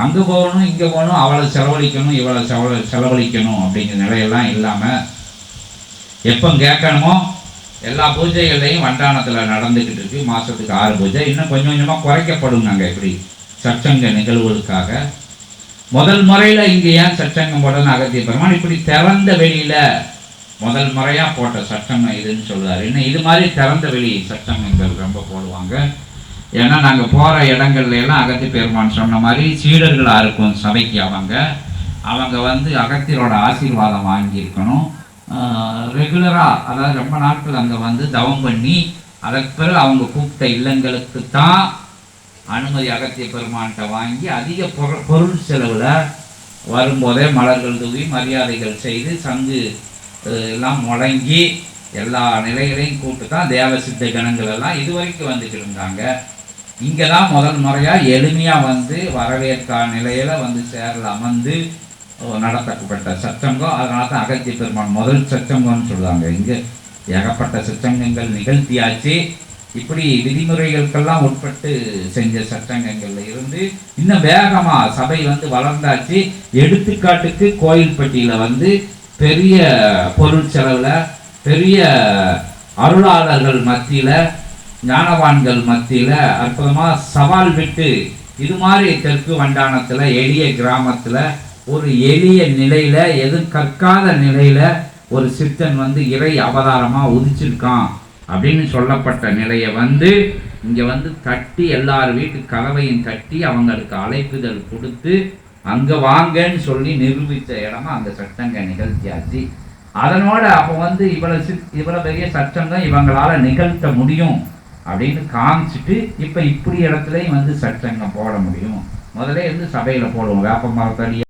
அங்கே போகணும் இங்கே போகணும், அவளை செலவழிக்கணும் இவளை செலவழிக்கணும் அப்படிங்கிற நிலையெல்லாம் இல்லாமல் எப்போ கேட்கணுமோ எல்லா பூஜைகள்லையும் வண்டானத்தில் நடந்துக்கிட்டு இருக்கு. மாதத்துக்கு 6 பூஜை, இன்னும் கொஞ்சம் கொஞ்சமாக குறைக்கப்படும். நாங்கள் இப்படி சச்சங்க நிகழ்வுகளுக்காக முதல் முறையில் இங்கே ஏன் சச்சங்கம் போடணும், அகத்திய பெருமான் இப்படி திறந்த வெளியில் முதல் முறையாக போட்ட சச்சங்கம் இதுன்னு சொல்லுவார். இன்னும் இது மாதிரி திறந்த வெளி சச்சங்கங்கள் ரொம்ப போடுவாங்க. ஏன்னா நாங்கள் போகிற இடங்கள்ல எல்லாம் அகத்திய பெருமான் சொன்ன மாதிரி சீடர்களாக இருக்கும் சபைக்கு அவங்க வந்து அகத்தியரோட ஆசீர்வாதம் வாங்கியிருக்கணும். ரெகுலராக, அதாவது ரொம்ப நாட்கள் அங்கே வந்து தவம் பண்ணி அதற்கு பிறகு அவங்க கூப்பிட்ட இல்லங்களுக்கு தான் அனுமதி அகத்திய பெருமான்கிட்ட வாங்கி அதிக பொருள் செலவில் வரும்போதே மலர்கள் தூவி மரியாதைகள் செய்து சங்கு எல்லாம் முடங்கி எல்லா நிலைகளையும் கூப்பிட்டு தான் தேவ சித்த கணங்கள் எல்லாம் இது வரைக்கும் வந்துட்டு இருந்தாங்க. இங்கே தான் முதல் முறையாக எளிமையாக வந்து வரவேற்கா நிலையில் வந்து சேரில் அமர்ந்து நடத்தப்பட்ட சச்சங்கம். அதனால தான் அகத்திய பெருமான் முதல் சச்சங்கம்னு சொல்லுவாங்க. இங்கே ஏகப்பட்ட சச்சங்கங்கள் நிகழ்த்தியாச்சு. இப்படி விதிமுறைகளுக்கெல்லாம் உட்பட்டு செஞ்ச சச்சங்கங்கள்ல இருந்து இன்னும் வேகமாக சபை வந்து வளர்ந்தாச்சு. எடுத்துக்காட்டுக்கு கோயில்பட்டியில் வந்து பெரிய பொருள் செலவில் பெரிய அருளாளர்கள் மத்தியில் ஞானவான்கள் மத்தியில் அற்புதமாக சவால் விட்டு இது மாதிரி தெற்கு வண்டானத்தில் எளிய கிராமத்தில் ஒரு எளிய நிலையில் எதுவும் கற்காத நிலையில் ஒரு சித்தன் வந்து இறை அவதாரமாக உதிச்சிருக்கான் அப்படின்னு சொல்லப்பட்ட நிலையை வந்து இங்கே வந்து தட்டி எல்லார் வீட்டு கதவையும் தட்டி அவங்களுக்கு அழைப்புதல் கொடுத்து அங்கே வாங்கன்னு சொல்லி நிரூபித்த இடமா அந்த சட்டங்க நிகழ்த்தியாச்சு. அதனோட அப்போ வந்து இவ்வளோ பெரிய சட்டங்கம் இவங்களால் நிகழ்த்த முடியும் அப்படின்னு காமிச்சிட்டு இப்போ இப்படி இடத்துலையும் வந்து சட்டங்கம் போட முடியும். முதல்ல இருந்து சபையில் போடுவோம் வேப்ப மரத்தடி